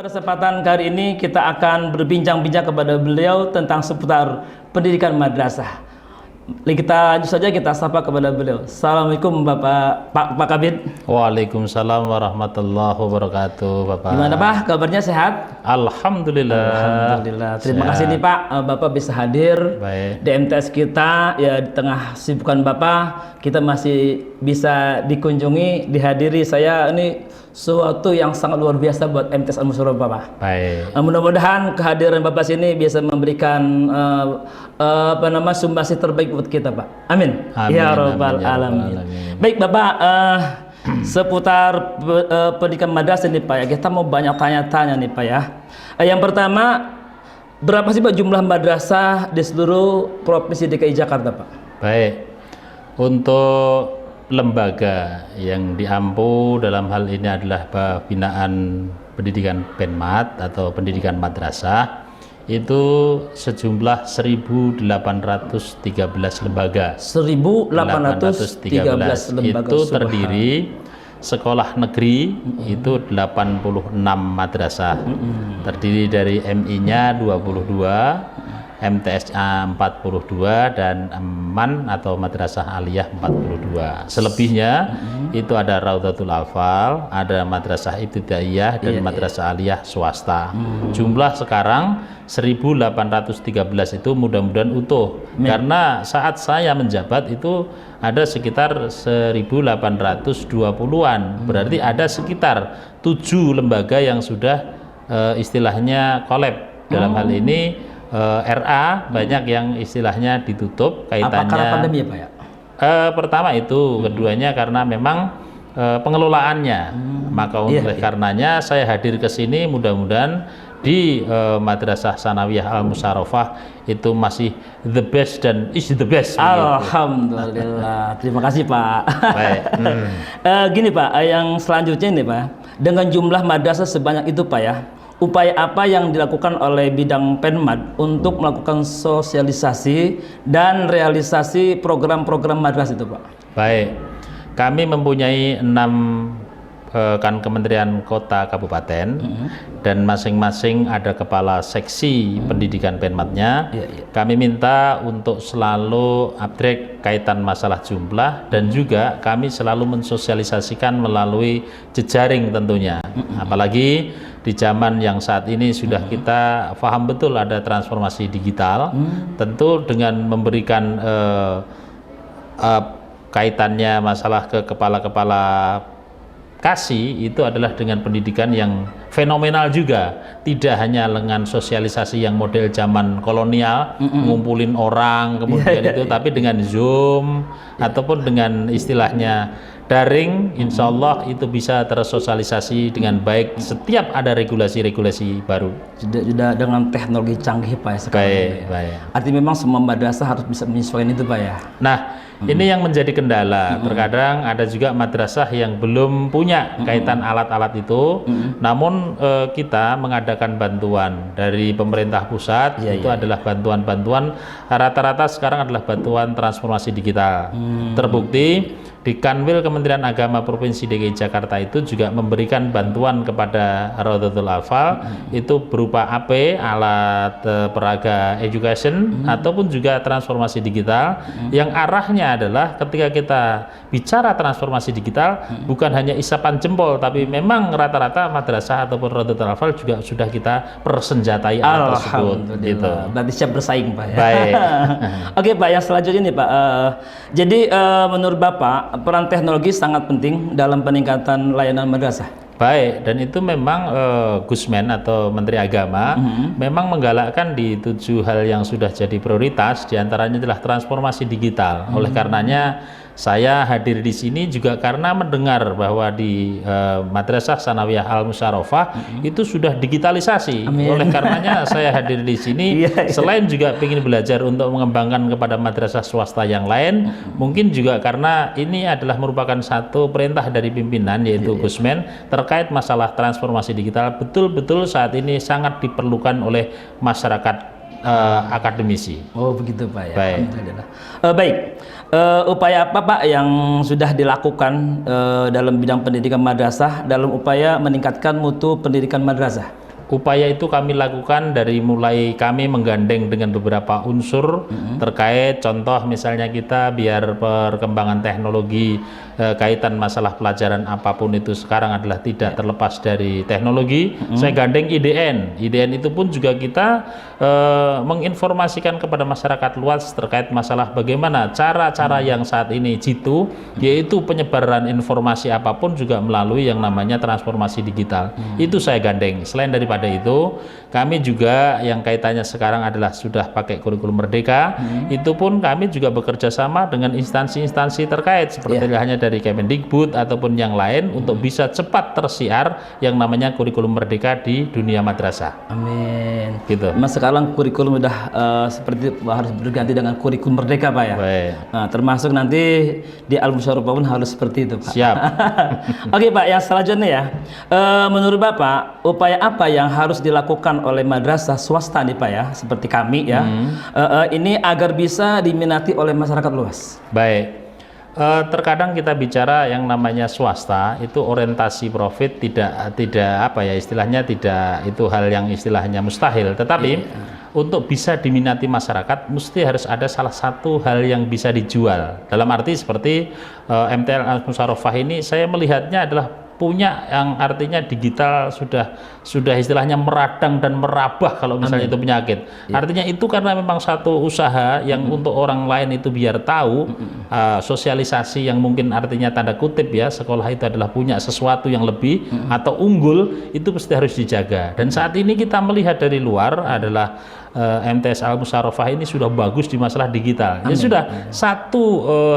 Pada kesempatan kali ini kita akan berbincang-bincang kepada beliau tentang seputar pendidikan madrasah. Kita langsung saja kita sapa kepada beliau. Assalamualaikum Pak Kabid. Waalaikumsalam warahmatullahi wabarakatuh, Bapak. Gimana Pak? Kabarnya sehat? Alhamdulillah. Alhamdulillah. Terima kasih nih Pak, Bapak bisa hadir Baik. di MTS kita ya, di tengah sibukan Bapak kita masih bisa dikunjungi, dihadiri. Saya ini suatu yang sangat luar biasa buat MTS Al-Musyarraf Bapak. Baik. Mudah-mudahan kehadiran Bapak sini bisa memberikan sumbangsi terbaik buat kita, Pak. Amin. Amin, Ya amin, Rabbal ya Rabbal Alamin. Alamin. Baik Bapak, seputar pendidikan madrasah nih Pak ya, kita mau banyak tanya-tanya nih Pak ya. Yang pertama, berapa sih Pak jumlah madrasah di seluruh Provinsi DKI Jakarta Pak? Baik. Untuk lembaga yang diampu dalam hal ini adalah binaan pendidikan Penmat atau pendidikan madrasah, itu sejumlah 1.813 lembaga. 1.813 lembaga. Itu terdiri sekolah negeri itu 86 madrasah. Terdiri dari MI-nya 22, MTSA 42 dan MAN atau Madrasah Aliyah 42. Selebihnya itu ada Raudhatul Atfal, ada Madrasah Ibtidaiyah dan Madrasah Aliyah swasta. Jumlah sekarang 1.813 itu mudah-mudahan utuh. Karena saat saya menjabat itu ada sekitar 1.820-an. Berarti ada sekitar 7 lembaga yang sudah istilahnya kolab. Dalam hal ini RA banyak yang istilahnya ditutup kaitannya. Apa karena pandemi ya Pak ya? Pertama itu, keduanya karena memang pengelolaannya. Maka oleh karenanya saya hadir ke sini, mudah-mudahan di Madrasah Sanawiyah Al-Musyarrafah itu masih the best dan is the best. Alhamdulillah. Terima kasih Pak. Baik. Gini Pak, yang selanjutnya nih Pak, dengan jumlah madrasah sebanyak itu Pak ya, upaya apa yang dilakukan oleh bidang Penmat untuk melakukan sosialisasi dan realisasi program-program madrasah itu Pak? Baik, kami mempunyai 6 kementerian kota kabupaten dan masing-masing ada kepala seksi pendidikan Penmatnya. Kami minta untuk selalu update kaitan masalah jumlah dan juga kami selalu mensosialisasikan melalui jejaring tentunya. Apalagi di zaman yang saat ini sudah kita paham betul ada transformasi digital, tentu dengan memberikan kaitannya masalah ke kepala-kepala kasih itu adalah dengan pendidikan yang fenomenal juga, tidak hanya dengan sosialisasi yang model zaman kolonial, ngumpulin orang kemudian itu, tapi dengan Zoom ataupun dengan istilahnya daring, insya Allah itu bisa tersosialisasi dengan baik setiap ada regulasi-regulasi baru. Sudah dengan teknologi canggih Pak ya sekarang. Baik. Artinya memang semua madrasah harus bisa menyesuaikan itu Pak ya. Nah, ini yang menjadi kendala. Terkadang ada juga madrasah yang belum punya kaitan alat-alat itu. Namun kita mengadakan bantuan dari pemerintah pusat. Itu adalah bantuan-bantuan rata-rata sekarang adalah bantuan transformasi digital. Terbukti di Kanwil Kementerian Agama Provinsi DKI Jakarta itu juga memberikan bantuan kepada Raudhatul Atfal itu berupa AP, alat peraga education, ataupun juga transformasi digital yang arahnya adalah ketika kita bicara transformasi digital bukan hanya isapan jempol, tapi memang rata-rata madrasah ataupun Raudhatul Atfal juga sudah kita persenjatai alat tersebut. Gitu. Berarti siap bersaing Pak ya. Baik. Oke Pak, yang selanjutnya nih Pak, jadi menurut Bapak peran teknologi sangat penting dalam peningkatan layanan madrasah. Baik, dan itu memang Gusmen atau Menteri Agama memang menggalakkan di 7 hal yang sudah jadi prioritas, diantaranya adalah transformasi digital. Oleh karenanya saya hadir di sini juga karena mendengar bahwa di Madrasah Sanawiyah Al-Musyarrafah itu sudah digitalisasi. Oleh karenanya saya hadir di sini selain juga ingin belajar untuk mengembangkan kepada madrasah swasta yang lain, mungkin juga karena ini adalah merupakan satu perintah dari pimpinan yaitu Gusmen terkait masalah transformasi digital, betul-betul saat ini sangat diperlukan oleh masyarakat akademisi. Oh begitu Pak ya. Baik. Baik. Upaya apa Pak yang sudah dilakukan dalam bidang pendidikan madrasah dalam upaya meningkatkan mutu pendidikan madrasah? upaya itu kami lakukan dari mulai kami menggandeng dengan beberapa unsur terkait, contoh misalnya kita biar perkembangan teknologi kaitan masalah pelajaran apapun itu sekarang adalah tidak terlepas dari teknologi. Saya gandeng IDN. IDN itu pun juga kita menginformasikan kepada masyarakat luas terkait masalah bagaimana cara-cara yang saat ini jitu, yaitu penyebaran informasi apapun juga melalui yang namanya transformasi digital. Itu saya gandeng. Selain daripada itu, kami juga yang kaitannya sekarang adalah sudah pakai kurikulum merdeka. Itu pun kami juga bekerja sama dengan instansi-instansi terkait seperti hanya dari Kemendikbud ataupun yang lain untuk bisa cepat tersiar yang namanya kurikulum merdeka di dunia madrasah. Amin. Gitu. Mas, sekarang kurikulum udah seperti harus berganti dengan kurikulum merdeka, Pak ya. Baik. Nah, termasuk nanti di Al-Musyawarah pun harus seperti itu, Pak. Siap. Oke, Pak, yang selanjutnya ya. Menurut Bapak, upaya apa yang harus dilakukan oleh madrasah swasta nih, Pak ya, seperti kami ya, ini agar bisa diminati oleh masyarakat luas? Baik. Terkadang kita bicara yang namanya swasta itu orientasi profit tidak apa ya istilahnya, tidak itu hal yang istilahnya mustahil, tetapi untuk bisa diminati masyarakat mesti harus ada salah satu hal yang bisa dijual. Dalam arti seperti MTL Al-Musyawarah ini saya melihatnya adalah punya yang artinya digital sudah istilahnya meradang dan merabah kalau misalnya itu penyakit. Artinya itu karena memang satu usaha yang untuk orang lain itu biar tahu sosialisasi yang mungkin artinya tanda kutip ya, sekolah itu adalah punya sesuatu yang lebih atau unggul, itu pasti harus dijaga. Dan saat ini kita melihat dari luar adalah MTS Al-Musyawarah ini sudah bagus di masalah digital. Ya sudah, satu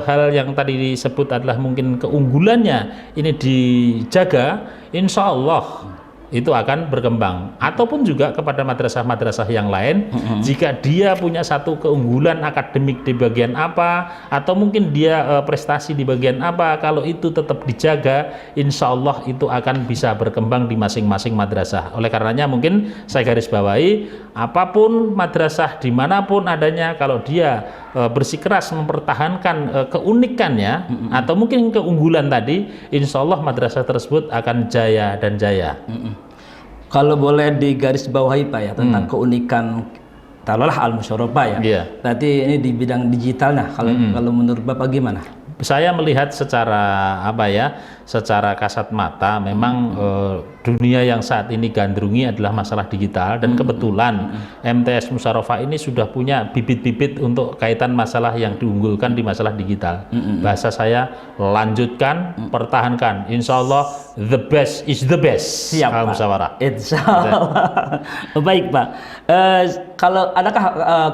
hal yang tadi disebut adalah mungkin keunggulannya ini dijaga, insya Allah itu akan berkembang. Ataupun juga kepada madrasah-madrasah yang lain, jika dia punya satu keunggulan akademik di bagian apa, atau mungkin dia prestasi di bagian apa, kalau itu tetap dijaga, insya Allah itu akan bisa berkembang di masing-masing madrasah. Oleh karenanya mungkin saya garis bawahi, apapun madrasah dimanapun adanya, kalau dia bersikeras mempertahankan keunikannya atau mungkin keunggulan tadi, insya Allah madrasah tersebut akan jaya dan jaya. Kalau boleh digarisbawahi, Pak ya, tentang keunikan taruhlah Al-Musyawarah, Pak ya. Berarti ini di bidang digitalnya. Kalau menurut Bapak gimana? Saya melihat secara apa ya, secara kasat mata memang dunia yang saat ini gandrungi adalah masalah digital, dan kebetulan MTS Musyawarah ini sudah punya bibit-bibit untuk kaitan masalah yang diunggulkan di masalah digital. Bahasa saya, lanjutkan, pertahankan, insya Allah the best is the best. Siap, Al-Musyawarah. Insya Allah. Baik, Pak. Kalau adakah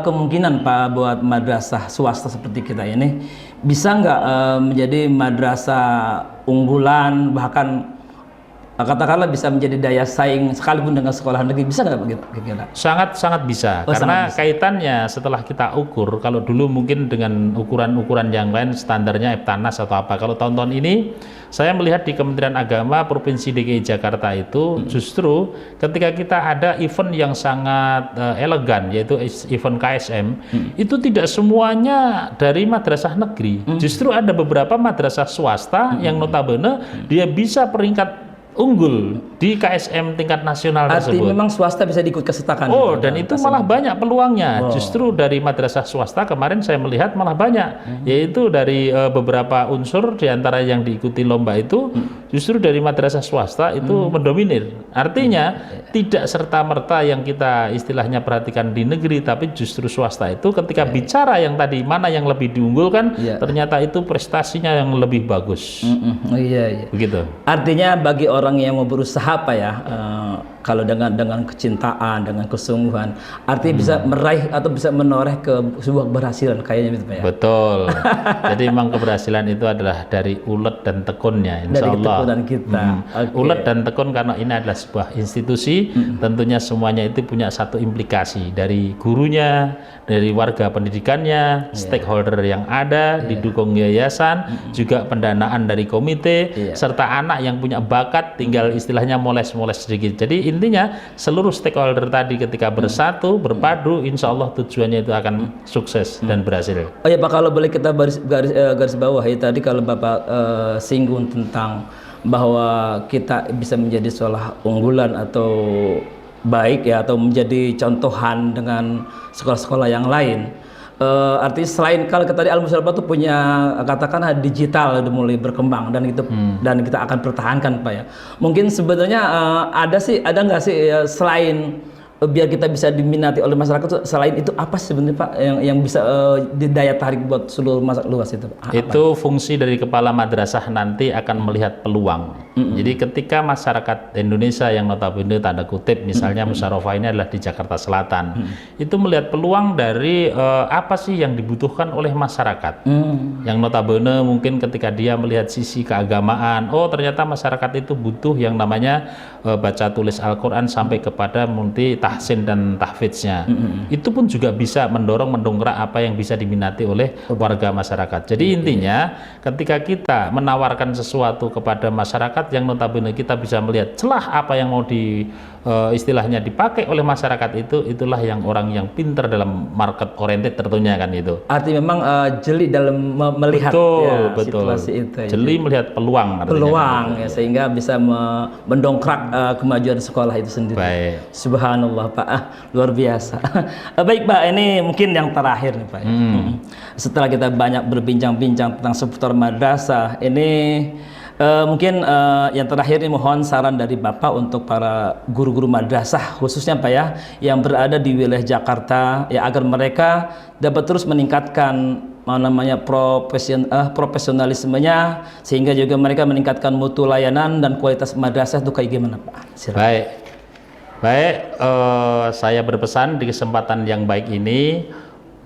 kemungkinan, Pak, buat madrasah swasta seperti kita ini bisa nggak menjadi madrasah unggulan, bahkan katakanlah bisa menjadi daya saing sekalipun dengan sekolah negeri, bisa nggak begitu? Sangat bisa, karena kaitannya setelah kita ukur, kalau dulu mungkin dengan ukuran-ukuran yang lain standarnya Eptanas atau apa, kalau tahun-tahun ini saya melihat di Kementerian Agama Provinsi DKI Jakarta itu justru ketika kita ada event yang sangat elegan, yaitu event KSM, itu tidak semuanya dari madrasah negeri, justru ada beberapa madrasah swasta yang notabene dia bisa peringkat unggul di KSM tingkat nasional tersebut. Artinya memang swasta bisa diikut kesertakan. Oh, dan itu malah banyak peluangnya. Justru dari madrasah swasta kemarin saya melihat malah banyak, yaitu dari beberapa unsur diantara yang diikuti lomba itu, justru dari madrasah swasta itu mendominir. Artinya tidak serta-merta yang kita istilahnya perhatikan di negeri, tapi justru swasta itu ketika bicara yang tadi mana yang lebih diunggulkan, ternyata itu prestasinya yang lebih bagus. Begitu. Artinya bagi orang yang mau berusaha, Pak ya, kalau dengan kecintaan, dengan kesungguhan, artinya bisa meraih atau bisa menoreh ke sebuah keberhasilan kayaknya gitu, Pak ya. Betul. Jadi memang keberhasilan itu adalah dari ulet dan tekunnya, insya dari Allah. ketekunan kita. Ulet dan tekun karena ini adalah sebuah institusi, tentunya semuanya itu punya satu implikasi, dari gurunya, dari warga pendidikannya, stakeholder yang ada, didukung yayasan, juga pendanaan dari komite, serta anak yang punya bakat tinggal istilahnya moles-moles sedikit. Jadi intinya seluruh stakeholder tadi ketika bersatu, berpadu, insya Allah tujuannya itu akan sukses dan berhasil. Oh ya, Pak, kalau boleh kita garis bawah ya, tadi kalau Bapak singgung tentang bahwa kita bisa menjadi sekolah unggulan atau baik ya, atau menjadi contohan dengan sekolah-sekolah yang lain. Artinya selain kalau kita tadi Al-Musarrafah itu punya katakanlah digital udah mulai berkembang dan itu dan kita akan pertahankan Pak ya. Mungkin sebenarnya ada nggak sih selain biar kita bisa diminati oleh masyarakat, selain itu apa sebenarnya Pak yang bisa daya tarik buat seluruh masyarakat luas itu Pak? Itu fungsi dari kepala madrasah nanti akan melihat peluang. Jadi ketika masyarakat Indonesia yang notabene tanda kutip misalnya Musarrafah ini adalah di Jakarta Selatan, itu melihat peluang dari apa sih yang dibutuhkan oleh masyarakat. Yang notabene mungkin ketika dia melihat sisi keagamaan, oh ternyata masyarakat itu butuh yang namanya baca tulis Al-Quran sampai kepada multi tahsin dan tahfidznya. Itu pun juga bisa mendongkrak apa yang bisa diminati oleh warga masyarakat. Jadi intinya ketika kita menawarkan sesuatu kepada masyarakat yang notabene kita bisa melihat celah apa yang mau istilahnya dipakai oleh masyarakat, itulah yang orang yang pinter dalam market oriented tentunya kan itu. Artinya memang jeli dalam melihat situasi itu. Jeli melihat peluang. Peluang ya, sehingga bisa mendongkrak kemajuan sekolah itu sendiri. Baik. Subhanallah Pak, luar biasa. Baik Pak, ini mungkin yang terakhir nih Pak. Setelah kita banyak berbincang-bincang tentang seputar madrasah, ini mungkin yang terakhir ini mohon saran dari Bapak untuk para guru-guru madrasah khususnya Pak ya yang berada di wilayah Jakarta ya, agar mereka dapat terus meningkatkan profesionalismenya sehingga juga mereka meningkatkan mutu layanan dan kualitas madrasah itu kayak gimana Pak? Silakan. Baik, saya berpesan di kesempatan yang baik ini,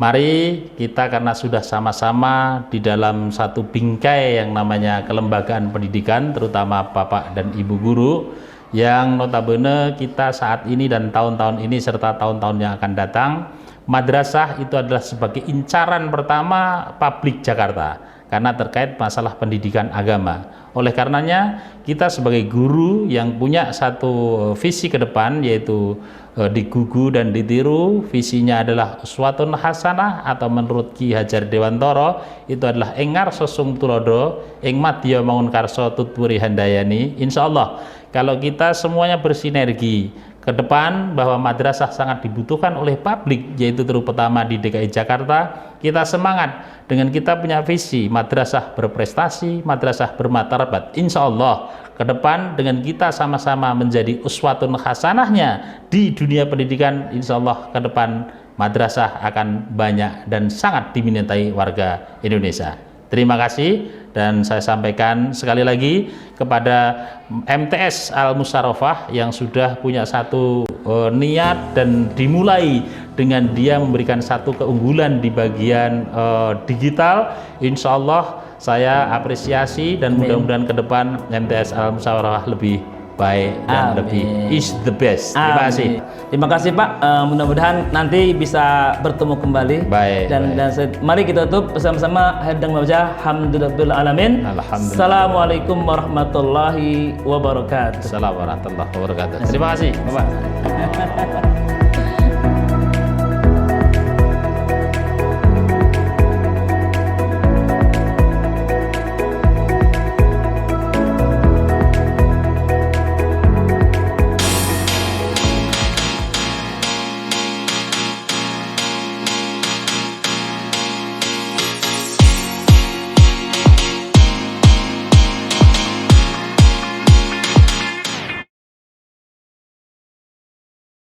mari kita karena sudah sama-sama di dalam satu bingkai yang namanya kelembagaan pendidikan, terutama Bapak dan Ibu guru, yang notabene kita saat ini dan tahun-tahun ini serta tahun-tahun yang akan datang, madrasah itu adalah sebagai incaran pertama publik Jakarta karena terkait masalah pendidikan agama. Oleh karenanya kita sebagai guru yang punya satu visi ke depan, yaitu digugu dan ditiru, visinya adalah uswatun hasanah atau menurut Ki Hajar Dewantara itu adalah engar sosung tulodo ing madya mangun karso tutwuri handayani. Insya Allah kalau kita semuanya bersinergi ke depan bahwa madrasah sangat dibutuhkan oleh publik, yaitu terutama di DKI Jakarta, kita semangat dengan kita punya visi madrasah berprestasi, madrasah bermartabat. Insya Allah ke depan dengan kita sama-sama menjadi uswatun hasanahnya di dunia pendidikan, insya Allah ke depan madrasah akan banyak dan sangat diminati warga Indonesia. Terima kasih, dan saya sampaikan sekali lagi kepada MTS Al-Musarrafah yang sudah punya satu niat dan dimulai dengan dia memberikan satu keunggulan di bagian digital. Insya Allah saya apresiasi dan mudah-mudahan ke depan MTS Al-Musarrafah lebih baik dan lebih is the best. Terima kasih. Terima kasih Pak. Mudah-mudahan nanti bisa bertemu kembali. Baik. Dan mari kita tutup bersama-sama dan membaca Alhamdulillahirabbil alamin. Alhamdulillah. Assalamualaikum warahmatullahi wabarakatuh. Assalamualaikum warahmatullahi wabarakatuh. Terima kasih, Bapak.